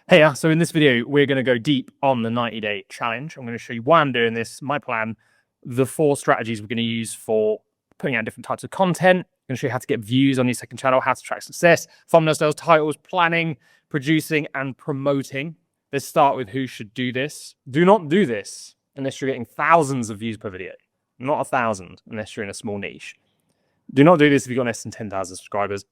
Hey, so in this video, we're going to go deep on the 90-day challenge. I'm going to show you why I'm doing this, my plan, the 4 strategies we're going to use for putting out different types of content. I'm going to show you how to get views on your second channel, how to track success, thumbnail styles, titles, planning, producing, and promoting. Let's start with who should do this. Do not do this unless you're getting thousands of views per video. Not 1,000 unless you're in a small niche. Do not do this if you've got less than 10,000 subscribers.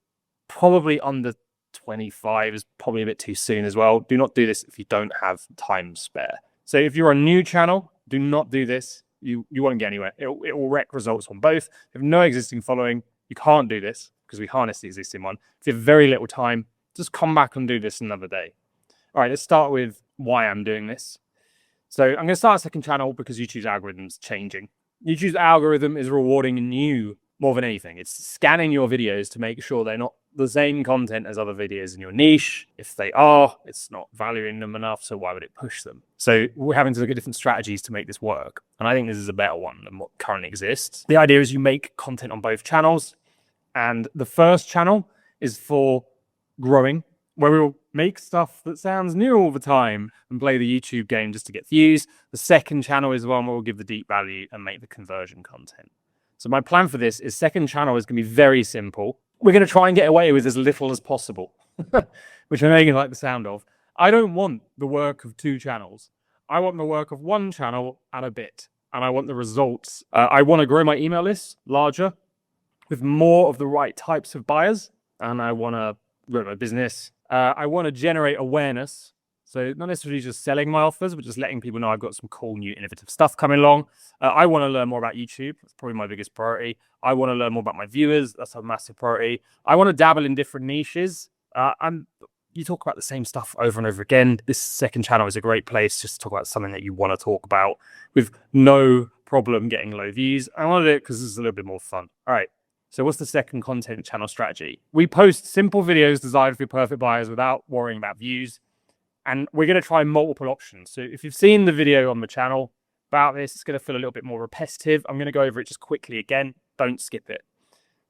Probably under 25 is probably a bit too soon as well. Do not do this if you don't have time spare. So if you're a new channel, do not do this. You won't get anywhere. It will wreck results on both. If you have no existing following, you can't do this because we harness the existing one. If you have very little time, just come back and do this another day. All right, let's start with why I'm doing this. So I'm going to start a second channel because YouTube's algorithm's changing. YouTube's algorithm is rewarding you more than anything. It's scanning your videos to make sure they're not the same content as other videos in your niche. If they are, it's not valuing them enough, so why would it push them? So we're having to look at different strategies to make this work. And I think this is a better one than what currently exists. The idea is you make content on both channels. And the first channel is for growing, where we'll make stuff that sounds new all the time and play the YouTube game just to get views. The second channel is the one where we'll give the deep value and make the conversion content. So my plan for this is second channel is going to be very simple. We're going to try and get away with as little as possible, which I know you like the sound of. I don't want the work of 2 channels. I want the work of 1 channel and a bit. And I want the results. I want to grow my email list larger with more of the right types of buyers. And I want to grow my business. I want to generate awareness. So not necessarily just selling my offers, but just letting people know I've got some cool, new, innovative stuff coming along. I want to learn more about YouTube. That's probably my biggest priority. I want to learn more about my viewers. That's a massive priority. I want to dabble in different niches. And you talk about the same stuff over and over again. This second channel is a great place just to talk about something that you want to talk about with no problem getting low views. I want to do it because it's a little bit more fun. All right. So what's the second content channel strategy? We post simple videos designed for your perfect buyers without worrying about views. And we're going to try multiple options. So if you've seen the video on the channel about this, it's going to feel a little bit more repetitive. I'm going to go over it just quickly again. Don't skip it.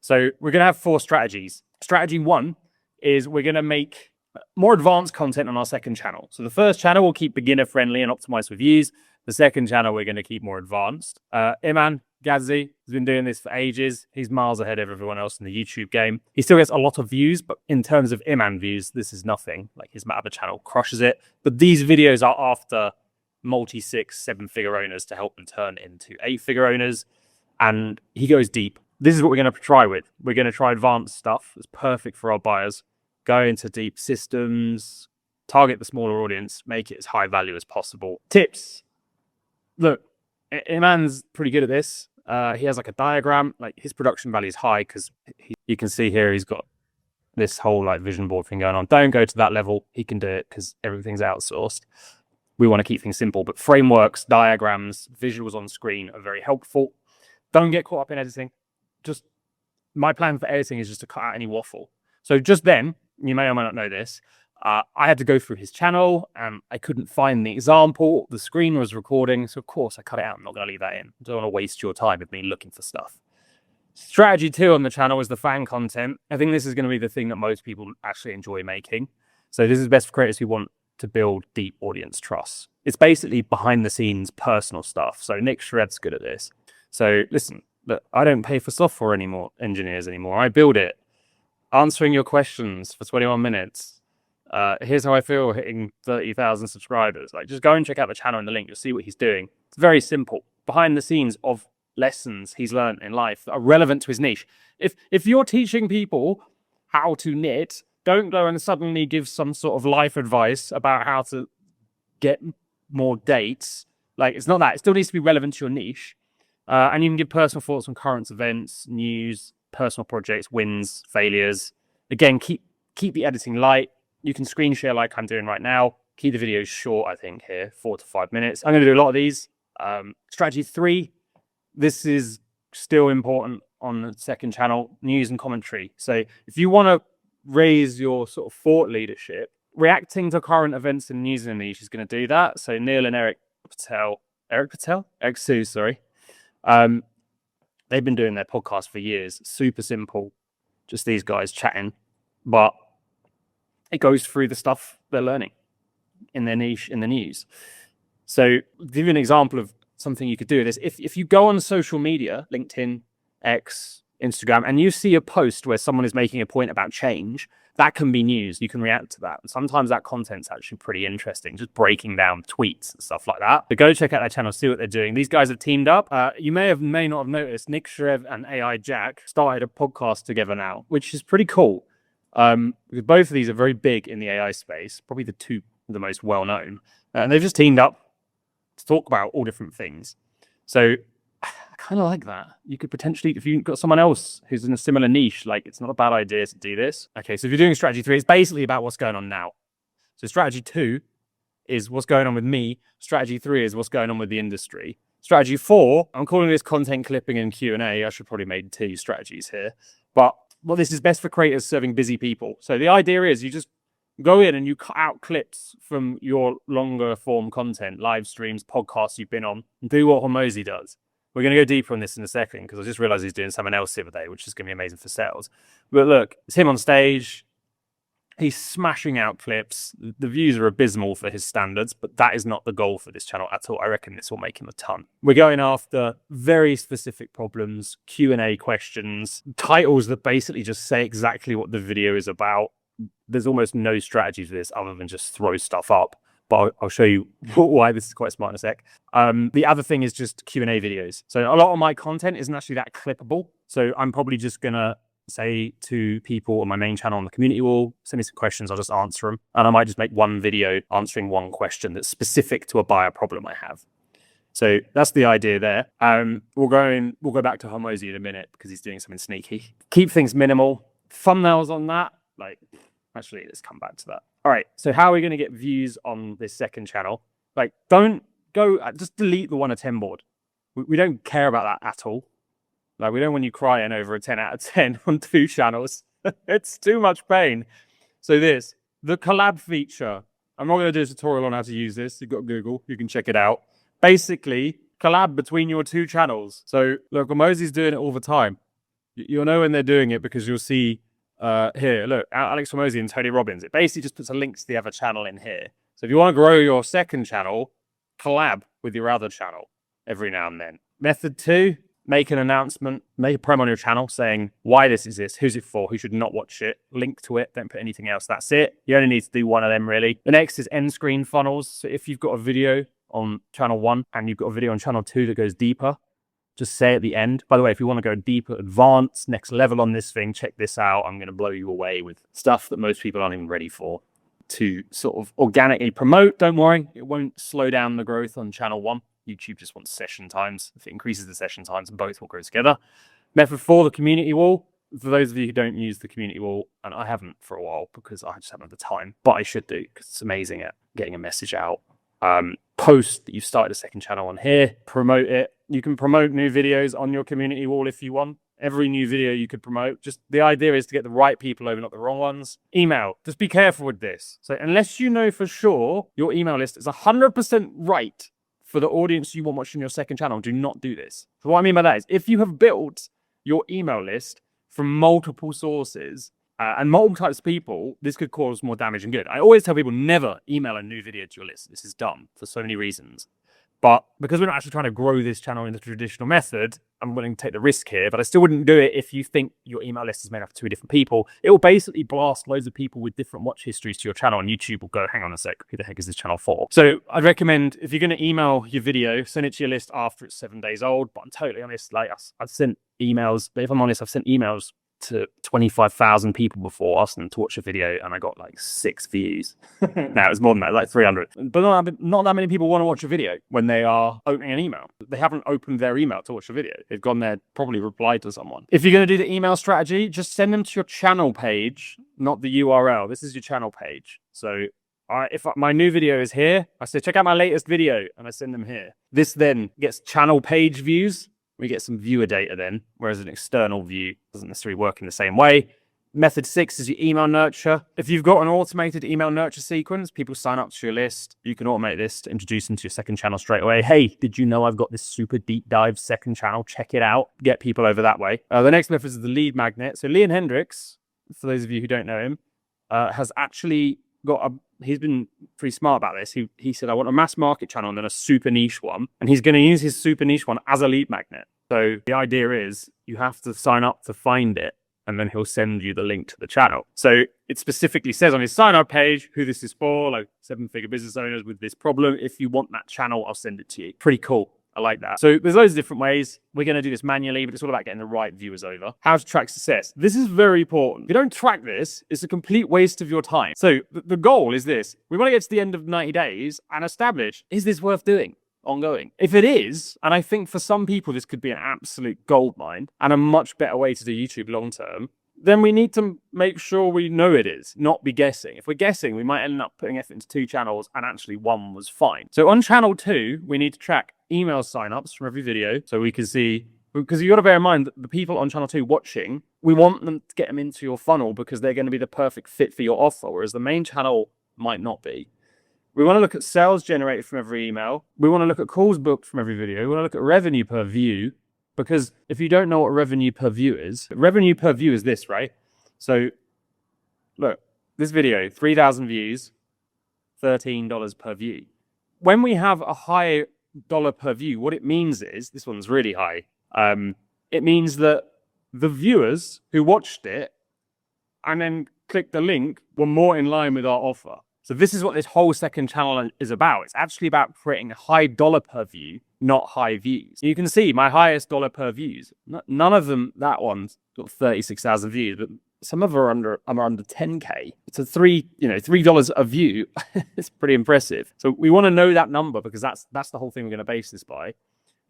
So we're going to have 4 strategies. Strategy 1 is we're going to make more advanced content on our second channel. So the first channel will keep beginner friendly and optimized for views. The second channel, we're going to keep more advanced. Iman Ghazi has been doing this for ages. He's miles ahead of everyone else in the YouTube game. He still gets a lot of views, but in terms of Iman views, this is nothing. Like his other channel crushes it. But these videos are after multi-6, 7-figure owners to help them turn into 8-figure owners. And he goes deep. This is what we're going to try with. We're going to try advanced stuff that's perfect for our buyers. Go into deep systems, target the smaller audience, make it as high value as possible. Tips. Look, Iman's pretty good at this. He has like a diagram, like his production value is high because you can see here he's got this whole like vision board thing going on. Don't go to that level. He can do it because everything's outsourced. We want to keep things simple, but frameworks, diagrams, visuals on screen are very helpful. Don't get caught up in editing. Just my plan for editing is just to cut out any waffle. So just then, you may or may not know this, I had to go through his channel and I couldn't find the example. The screen was recording, so of course I cut it out. I'm not going to leave that in. I don't want to waste your time with me looking for stuff. Strategy 2 on the channel is the fan content. I think this is going to be the thing that most people actually enjoy making. So this is best for creators who want to build deep audience trust. It's basically behind the scenes personal stuff. So Nick Shred's good at this. So listen, look, I don't pay for software anymore, engineers anymore. I build it. Answering your questions for 21 minutes. Here's how I feel hitting 30,000 subscribers. Like, just go and check out the channel in the link. You'll see what he's doing. It's very simple. Behind the scenes of lessons he's learned in life that are relevant to his niche. If you're teaching people how to knit, don't go and suddenly give some sort of life advice about how to get more dates. Like, it's not that. It still needs to be relevant to your niche. And you can give personal thoughts on current events, news, personal projects, wins, failures. Again, keep the editing light. You can screen share like I'm doing right now. Keep the videos short, I think, here, 4 to 5 minutes. I'm going to do a lot of these. Strategy 3, this is still important on the second channel, news and commentary. So if you want to raise your sort of thought leadership, reacting to current events and news in the niche is going to do that. So Neil and Eric Sue, sorry. They've been doing their podcast for years. Super simple. Just these guys chatting. But it goes through the stuff they're learning. in their niche in the news. So to give you an example of something you could do is if you go on social media, LinkedIn, X, Instagram, and you see a post where someone is making a point about change, that can be news. You can react to that. And sometimes that content's actually pretty interesting, just breaking down tweets and stuff like that. But go check out their channel, see what they're doing. These guys have teamed up. You may not have noticed, Nick Shrev and AI Jack started a podcast together now, which is pretty cool. Because both of these are very big in the AI space, probably the most well-known. And they've just teamed up to talk about all different things. So I kind of like that. You could potentially, if you've got someone else who's in a similar niche, like it's not a bad idea to do this. Okay, so if you're doing strategy 3, it's basically about what's going on now. So strategy 2 is what's going on with me. Strategy 3 is what's going on with the industry. Strategy 4, I'm calling this content clipping and Q&A. I should probably make 2 strategies here. But this is best for creators serving busy people. So the idea is you just go in and you cut out clips from your longer form content, live streams, podcasts you've been on, and do what Hormozi does. We're going to go deeper on this in a second because I just realized he's doing something else the other day, which is going to be amazing for sales. But look, it's him on stage. He's smashing out clips. The views are abysmal for his standards, but that is not the goal for this channel at all. I reckon this will make him a ton. We're going after very specific problems, Q&A questions, titles that basically just say exactly what the video is about. There's almost no strategy for this other than just throw stuff up. But I'll show you why this is quite smart in a sec. The other thing is just Q&A videos. So a lot of my content isn't actually that clippable. So I'm probably just going to say to people on my main channel on the community wall, send me some questions, I'll just answer them. And I might just make one video answering one question that's specific to a buyer problem I have. So that's the idea there. We'll go back to Hormozi in a minute because he's doing something sneaky. Keep things minimal. Thumbnails on that, actually, let's come back to that. All right, so how are we going to get views on this second channel? Don't go, just delete the 1 to 10 board. We don't care about that at all. We don't want you crying over a 10 out of 10 on 2 channels. It's too much pain. So the collab feature. I'm not going to do a tutorial on how to use this. You've got Google, you can check it out. Basically, collab between your 2 channels. So look, Hormozi's doing it all the time. You'll know when they're doing it because you'll see here, look, Alex Hormozi and Tony Robbins. It basically just puts a link to the other channel in here. So if you want to grow your second channel, collab with your other channel every now and then. Method 2, make an announcement, make a promo on your channel saying why this exists, who's it for, who should not watch it, link to it, don't put anything else. That's it. You only need to do one of them really. The next is end screen funnels. So if you've got a video on channel 1 and you've got a video on channel 2 that goes deeper, just say at the end, by the way, if you want to go deeper, advanced, next level on this thing, check this out. I'm going to blow you away with stuff that most people aren't even ready for to sort of organically promote. Don't worry, it won't slow down the growth on channel 1. YouTube just wants session times. If it increases the session times, both will grow together. Method 4, the community wall. For those of you who don't use the community wall, and I haven't for a while because I just haven't had the time, but I should do because it's amazing at getting a message out. Post that you've started a second channel on here, promote it. You can promote new videos on your community wall if you want. Every new video you could promote. Just the idea is to get the right people over, not the wrong ones. Email. Just be careful with this. So unless you know for sure your email list is 100% right for the audience you want watching your second channel, do not do this. So what I mean by that is if you have built your email list from multiple sources and multiple types of people, this could cause more damage than good. I always tell people never email a new video to your list. This is dumb for so many reasons. But because we're not actually trying to grow this channel in the traditional method, I'm willing to take the risk here, but I still wouldn't do it if you think your email list is made up of 2 different people. It will basically blast loads of people with different watch histories to your channel, and YouTube will go, hang on a sec, who the heck is this channel for? So I'd recommend if you're going to email your video, send it to your list after it's 7 days old. But I'm totally honest, I've sent emails, but if I'm honest, I've sent emails to 25,000 people before, asking them to watch a video, and I got 6 views. Now it's more than that, 300. But not that many people want to watch a video when they are opening an email. They haven't opened their email to watch a video. They've gone there, probably replied to someone. If you're going to do the email strategy, just send them to your channel page, not the URL. This is your channel page. So if my new video is here, I say, check out my latest video, and I send them here. This then gets channel page views. We get some viewer data then, whereas an external view doesn't necessarily work in the same way. Method 6 is your email nurture. If you've got an automated email nurture sequence, people sign up to your list. You can automate this to introduce them to your second channel straight away. Hey, did you know I've got this super deep dive second channel? Check it out. Get people over that way. The next method is the lead magnet. So Leon Hendricks, for those of you who don't know him, has actually he's been pretty smart about this. He said, I want a mass market channel and then a super niche one. And he's going to use his super niche one as a lead magnet. So the idea is you have to sign up to find it, and then he'll send you the link to the channel. So it specifically says on his sign up page who this is for, like 7-figure business owners with this problem. If you want that channel, I'll send it to you. Pretty cool. I like that. So there's loads of different ways. We're going to do this manually, but it's all about getting the right viewers over. How to track success. This is very important. If you don't track this, it's a complete waste of your time. So the goal is this. We want to get to the end of 90 days and establish, is this worth doing? Ongoing. If it is, and I think for some people this could be an absolute goldmine and a much better way to do YouTube long term, then we need to make sure we know it is, not be guessing. If we're guessing, we might end up putting effort into 2 channels and actually one was fine. So on channel 2, we need to track email signups from every video so we can see, because you've got to bear in mind that the people on channel 2 watching, we want them to get them into your funnel because they're going to be the perfect fit for your offer, whereas the main channel might not be. We want to look at sales generated from every email. We want to look at calls booked from every video. We want to look at revenue per view, because if you don't know what revenue per view is this, right? So look, this video, 3,000 views, $13 per view. When we have a high dollar per view, what it means is, this one's really high. It means that the viewers who watched it and then clicked the link were more in line with our offer. So this is what this whole second channel is about. It's actually about creating a high dollar per view, not high views. You can see my highest dollar per views. None of them, that one's got 36,000 views, but some of them are under 10K. It's $3 a view. It's pretty impressive. So we want to know that number because that's the whole thing we're going to base this by.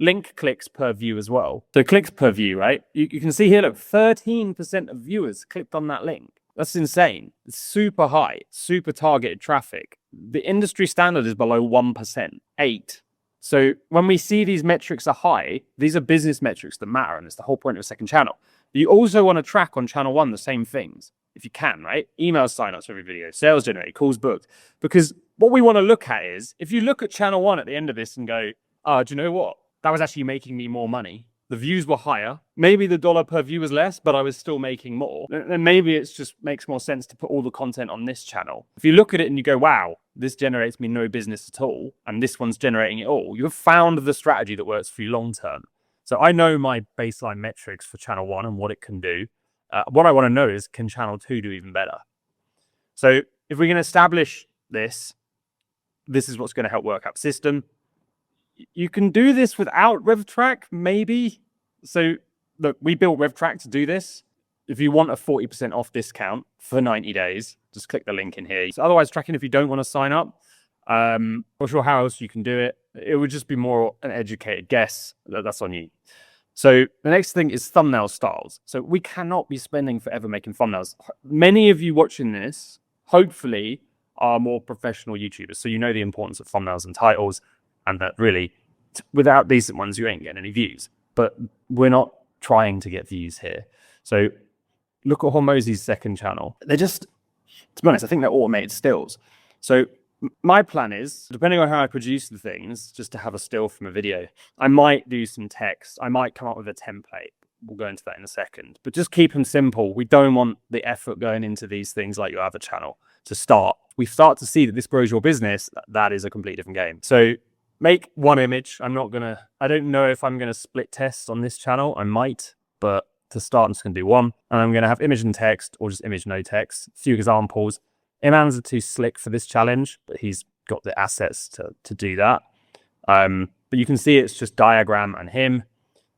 Link clicks per view as well. So clicks per view, right? You can see here, look, 13% of viewers clicked on that link. That's insane. It's super high, super targeted traffic. The industry standard is below 1%, 8. So when we see these metrics are high, these are business metrics that matter, and it's the whole point of a second channel. You also want to track on channel 1 the same things, if you can, right? Email signups for every video, sales generated, calls booked. Because what we want to look at is, if you look at channel 1 at the end of this and go, do you know what? That was actually making me more money. The views were higher. Maybe the dollar per view was less, but I was still making more. Then maybe it just makes more sense to put all the content on this channel. If you look at it and you go, wow, this generates me no business at all, and this one's generating it all, you've found the strategy that works for you long term. So I know my baseline metrics for channel 1 and what it can do. What I want to know is, can channel 2 do even better? So if we can establish this is what's going to help work out the system. You can do this without RevTrack, maybe. So look, we built RevTrack to do this. If you want a 40% off discount for 90 days, just click the link in here. So otherwise, tracking if you don't want to sign up. Not sure how else you can do it. It would just be more an educated guess. That's on you. So the next thing is thumbnail styles. So we cannot be spending forever making thumbnails. Many of you watching this, hopefully, are more professional YouTubers. So you know the importance of thumbnails and titles, and that really, without decent ones, you ain't getting any views. But we're not trying to get views here. So look at Hormozi's second channel. They're just, to be honest, I think they're automated stills. So my plan is, depending on how I produce the things, just to have a still from a video. I might do some text. I might come up with a template. We'll go into that in a second. But just keep them simple. We don't want the effort going into these things like your other channel to start. We start to see that this grows your business. That is a completely different game. So make one image. I don't know if I'm going to split tests on this channel. I might, but to start, I'm just going to do one. And I'm going to have image and text, or just image, no text. A few examples. Iman's too slick for this challenge, but he's got the assets to do that. But you can see it's just diagram and him.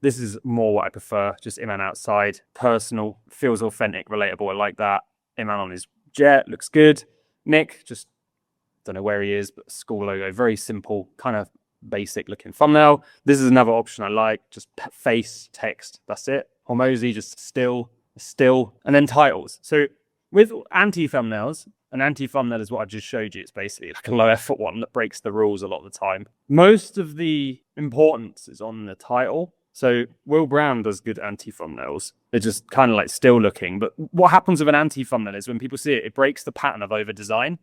This is more what I prefer. Just Iman outside, personal, feels authentic, relatable. I like that. Iman on his jet, looks good. Nick, just don't know where he is, but school logo, very simple, kind of basic looking thumbnail. This is another option I like, just face, text, that's it. Hormozi, just still, and then titles. So with anti-thumbnails, an anti-thumbnail is what I just showed you. It's basically like a low effort one that breaks the rules a lot of the time. Most of the importance is on the title. So Will Brown does good anti-thumbnails. They're just kind of like still looking. But what happens with an anti-thumbnail is when people see it, it breaks the pattern of over-design.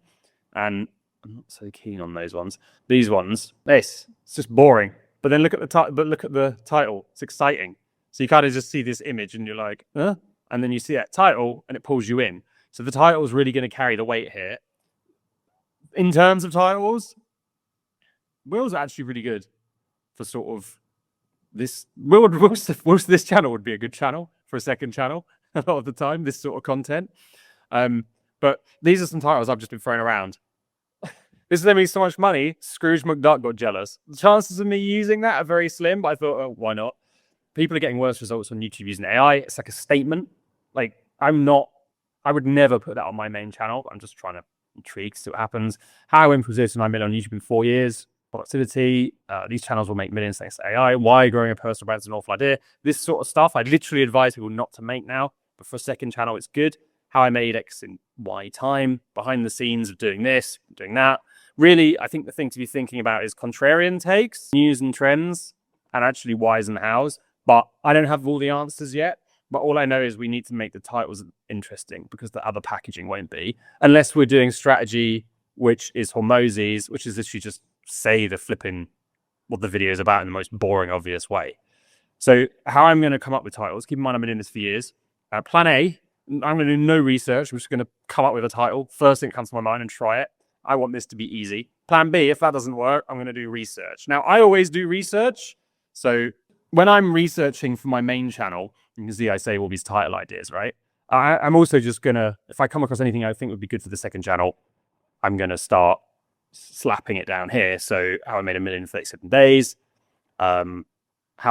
And I'm not so keen on those ones. These ones, it's just boring. But then look at the title. It's exciting. So you kind of just see this image and you're like, huh? And then you see that title and it pulls you in. So the title is really going to carry the weight here. in terms of titles, Will's actually really good for sort of this. Will's this channel would be a good channel for a second channel a lot of the time, this sort of content. But these are some titles I've just been throwing around. This is me so much money, Scrooge McDuck got jealous. The chances of me using that are very slim, but I thought, oh, why not? People are getting worse results on YouTube using AI. It's like a statement. Like, I would never put that on my main channel. I'm just trying to intrigue, see what happens. How in position I made on YouTube in 4 years. Productivity. These channels will make millions thanks to AI. Why growing a personal brand is an awful idea. This sort of stuff, I literally advise people not to make now. But for a second channel, it's good. How I made X in Y time. Behind the scenes of doing this, doing that. Really, I think the thing to be thinking about is contrarian takes, news and trends, and actually whys and hows. But I don't have all the answers yet. But all I know is we need to make the titles interesting because the other packaging won't be. Unless we're doing strategy, which is Hormozis, which is literally just say the flipping what the video is about in the most boring, obvious way. So how I'm going to come up with titles, keep in mind I've been doing this for years. Plan A, I'm going to do no research. I'm just going to come up with a title. First thing that comes to my mind and try it. I want this to be easy. Plan B, if that doesn't work, I'm going to do research. Now, I always do research. So when I'm researching for my main channel, you can see I say all these title ideas, right? I'm also just going to, if I come across anything I think would be good for the second channel, I'm going to start slapping it down here. So how I made $1 million in 37 days, how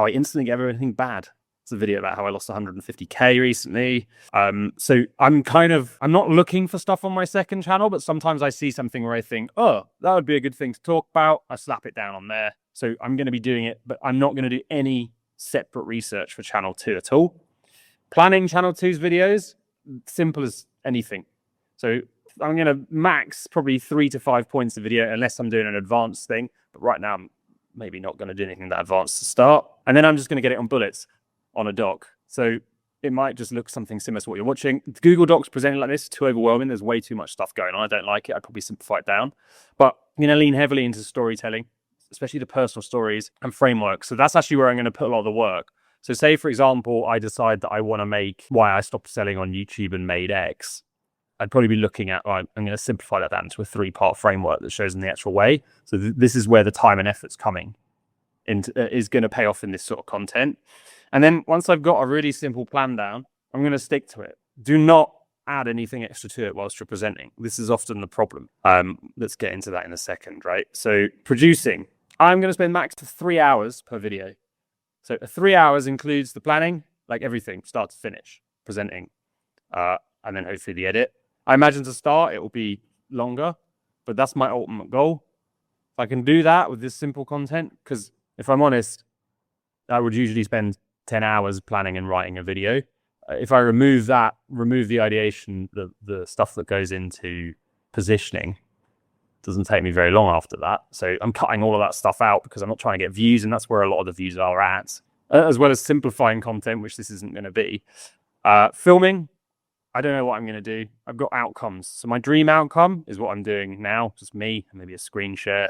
I instantly get everything bad. It's a video about how I lost 150K recently. So I'm not looking for stuff on my second channel, but sometimes I see something where I think, oh, that would be a good thing to talk about. I slap it down on there. So I'm going to be doing it, but I'm not going to do any separate research for channel 2 at all. Planning channel 2's videos, simple as anything. So I'm going to max probably 3 to 5 points a video unless I'm doing an advanced thing. But right now, I'm maybe not going to do anything that advanced to start. And then I'm just going to get it on bullets on a doc. So it might just look something similar to what you're watching. Google Docs presented like this is too overwhelming. There's way too much stuff going on. I don't like it. I'd probably simplify it down. But I'm going to lean heavily into storytelling, especially the personal stories and frameworks. So that's actually where I'm going to put a lot of the work. So say, for example, I decide that I want to make why I stopped selling on YouTube and made X. I'd probably be looking at, I'm going to simplify that down into a 3-part framework that shows in the actual way. So this is where the time and effort's coming is going to pay off in this sort of content. And then once I've got a really simple plan down, I'm going to stick to it. Do not add anything extra to it whilst you're presenting. This is often the problem. Let's get into that in a second, right? So producing, I'm going to spend max to 3 hours per video. So 3 hours includes the planning, like everything, start to finish, presenting, and then hopefully the edit. I imagine to start, it will be longer, but that's my ultimate goal. If I can do that with this simple content, because if I'm honest, I would usually spend 10 hours planning and writing a video. If I remove the ideation, the stuff that goes into positioning, it doesn't take me very long after that. So I'm cutting all of that stuff out because I'm not trying to get views, and that's where a lot of the views are at, as well as simplifying content, which this isn't going to be. Filming, I don't know what I'm going to do. I've got outcomes. So my dream outcome is what I'm doing now, just me and maybe a screen share.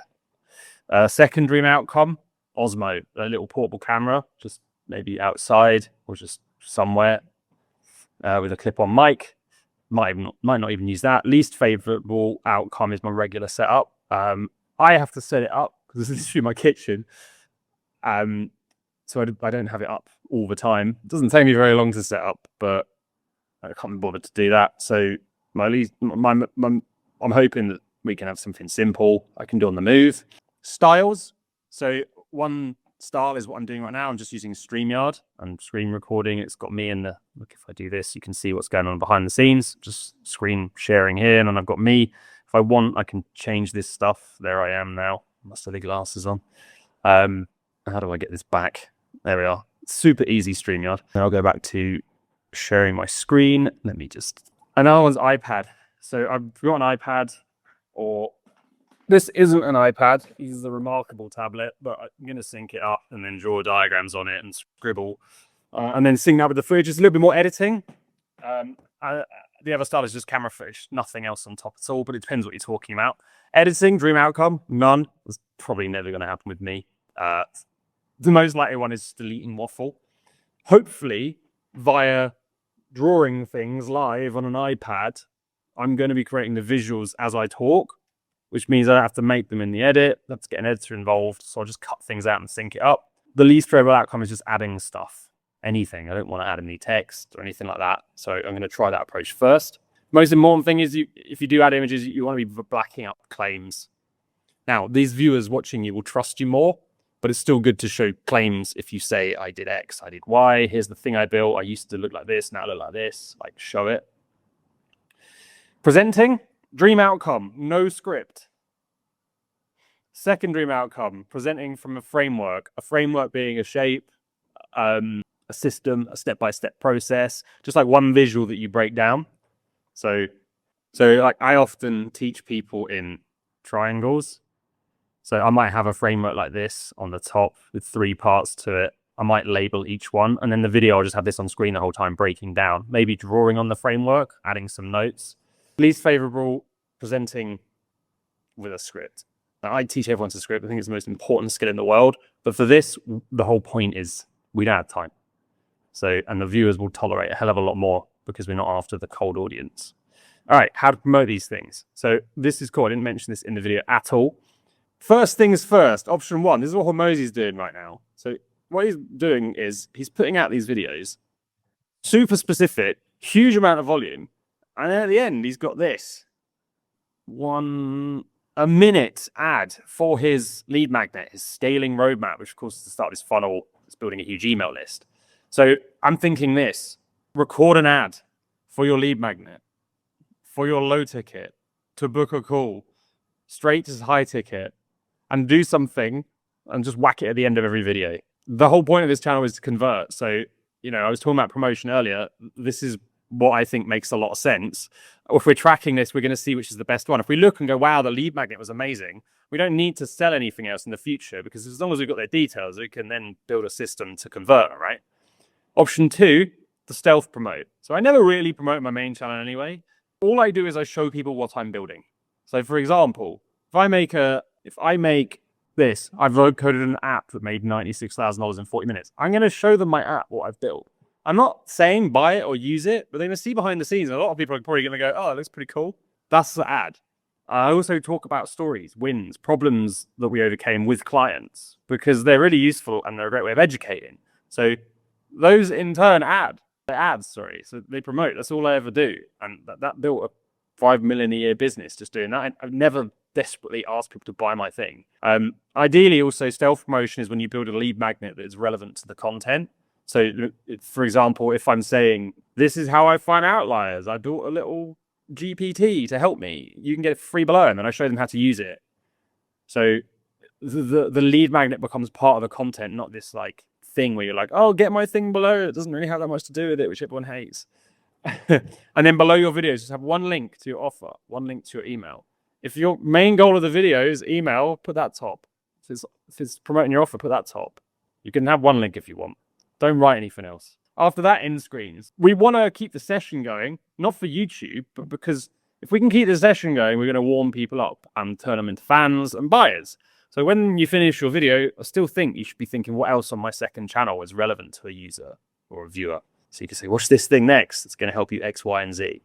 Second dream outcome, Osmo, a little portable camera, just maybe outside or just somewhere with a clip-on mic. Might not even use that. Least favorable outcome is my regular setup. I have to set it up because this is literally my kitchen. So I don't have it up all the time. It doesn't take me very long to set up, but I can't be bothered to do that. So I'm hoping that we can have something simple I can do on the move. Styles. So one style is what I'm doing right now. I'm just using StreamYard and screen recording. It's got me in the, look, if I do this, you can see what's going on behind the scenes, just screen sharing here. And then I've got me. If I want, I can change this stuff. There I am now. Must have the glasses on. How do I get this back? There we are. Super easy StreamYard. Then I'll go back to sharing my screen. Let me just, and that one's iPad. So I've got an iPad, or this isn't an iPad. This is a Remarkable tablet, but I'm going to sync it up and then draw diagrams on it and scribble. And then sync that with the footage. It's a little bit more editing. The other style is just camera footage. Nothing else on top at all, but it depends what you're talking about. Editing, dream outcome, none. That's probably never going to happen with me. The most likely one is deleting waffle. Hopefully, via drawing things live on an iPad, I'm going to be creating the visuals as I talk, which means I don't have to make them in the edit. I have to get an editor involved. So I'll just cut things out and sync it up. The least favorable outcome is just adding stuff, anything. I don't want to add any text or anything like that. So I'm going to try that approach first. Most important thing is if you do add images, you want to be blacking up claims. Now, these viewers watching you will trust you more, but it's still good to show claims if you say, I did X, I did Y, here's the thing I built, I used to look like this, now I look like this, like show it. Presenting, dream outcome, no script. Second dream outcome, presenting from a framework being a shape, a system, a step-by-step process, just like one visual that you break down. So like I often teach people in triangles. So I might have a framework like this on the top with 3 parts to it. I might label each one, and then the video, I'll just have this on screen the whole time breaking down, maybe drawing on the framework, adding some notes. Least favorable, presenting with a script. Now, I teach everyone to script. I think it's the most important skill in the world. But for this, the whole point is we don't have time. So, and the viewers will tolerate a hell of a lot more because we're not after the cold audience. All right, how to promote these things. So this is cool. I didn't mention this in the video at all. First things first, option 1. This is what Hormozi's doing right now. So what he's doing is he's putting out these videos, super specific, huge amount of volume. And then at the end, he's got this. A minute ad for his lead magnet, his scaling roadmap, which of course is the start of his funnel. It's building a huge email list. So I'm thinking this, record an ad for your lead magnet, for your low ticket, to book a call, straight to high ticket, and do something and just whack it at the end of every video. The whole point of this channel is to convert. So, you know, I was talking about promotion earlier. This is what I think makes a lot of sense. If we're tracking this, we're going to see which is the best one. If we look and go, wow, the lead magnet was amazing, we don't need to sell anything else in the future because as long as we've got their details, we can then build a system to convert, right? Option 2, the stealth promote. So I never really promote my main channel anyway. All I do is I show people what I'm building. So for example, if I make this, I've coded an app that made $96,000 in 40 minutes. I'm going to show them my app, what I've built. I'm not saying buy it or use it, but they're going to see behind the scenes. A lot of people are probably going to go, oh, it looks pretty cool. That's the ad. I also talk about stories, wins, problems that we overcame with clients because they're really useful and they're a great way of educating. So those in turn so they promote. That's all I ever do. And that built a $5 million a year business just doing that. I've never desperately asked people to buy my thing. Ideally, also stealth promotion is when you build a lead magnet that is relevant to the content. So, for example, if I'm saying, this is how I find outliers, I built a little GPT to help me, you can get it free below, and then I show them how to use it. So the lead magnet becomes part of the content, not this like thing where you're like, oh, get my thing below. It doesn't really have that much to do with it, which everyone hates. And then below your videos, just have one link to your offer, one link to your email. If your main goal of the video is email, put that top. If it's promoting your offer, put that top. You can have one link if you want. Don't write anything else. After that, end screens. We want to keep the session going, not for YouTube, but because if we can keep the session going, we're going to warm people up and turn them into fans and buyers. So when you finish your video, I still think you should be thinking what else on my second channel is relevant to a user or a viewer. So you can say, watch this thing next. It's going to help you X, Y, and Z.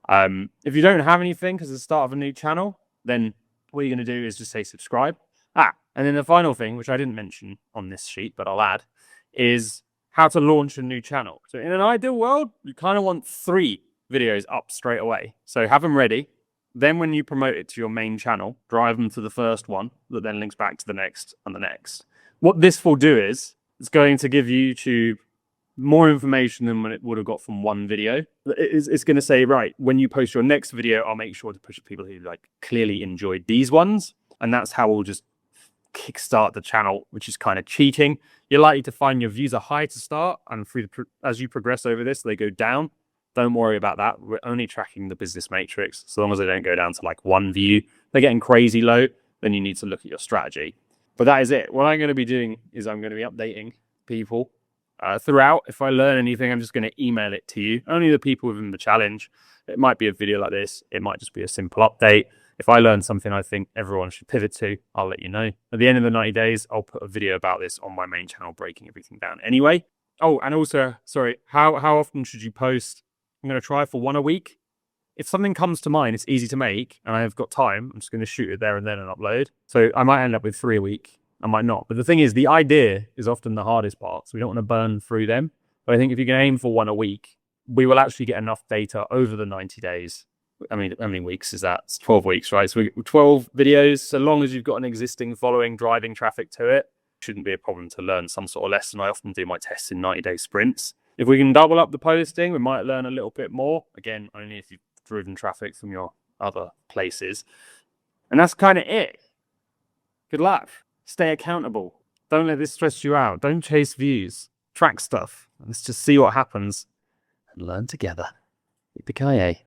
If you don't have anything because it's the start of a new channel, then what you're going to do is just say subscribe. And then the final thing, which I didn't mention on this sheet, but I'll add, is how to launch a new channel. So in an ideal world, you kind of want 3 videos up straight away. So have them ready. Then when you promote it to your main channel, drive them to the first one that then links back to the next and the next. What this will do is it's going to give YouTube more information than what it would have got from one video. It's going to say, right, when you post your next video, I'll make sure to push people who like clearly enjoyed these ones. And that's how we'll just kickstart the channel, which is kind of cheating. You're likely to find your views are high to start, and as you progress over this, they go down. Don't worry about that. We're only tracking the business matrix. So long as they don't go down to like 1 view, they're getting crazy low, then you need to look at your strategy. But that is it. What I'm going to be doing is I'm going to be updating people throughout. If I learn anything, I'm just going to email it to you. Only the people within the challenge. It might be a video like this. It might just be a simple update. If I learn something I think everyone should pivot to, I'll let you know. At the end of the 90 days, I'll put a video about this on my main channel, breaking everything down anyway. Oh, and also, sorry, how often should you post? I'm going to try for 1 a week. if something comes to mind, it's easy to make, and I've got time, I'm just going to shoot it there and then and upload. So I might end up with 3 a week. I might not. But the thing is, the idea is often the hardest part. So we don't want to burn through them. But I think if you can aim for 1 a week, we will actually get enough data over the 90 days. I mean, how many weeks is that? It's 12 weeks, right? So 12 videos, so long as you've got an existing following driving traffic to it, shouldn't be a problem to learn some sort of lesson. I often do my tests in 90-day sprints. If we can double up the posting, we might learn a little bit more. Again, only if you've driven traffic from your other places. And that's kind of it. Good luck. Stay accountable. Don't let this stress you out. Don't chase views. Track stuff. Let's just see what happens and learn together. Yippee-ki-yay.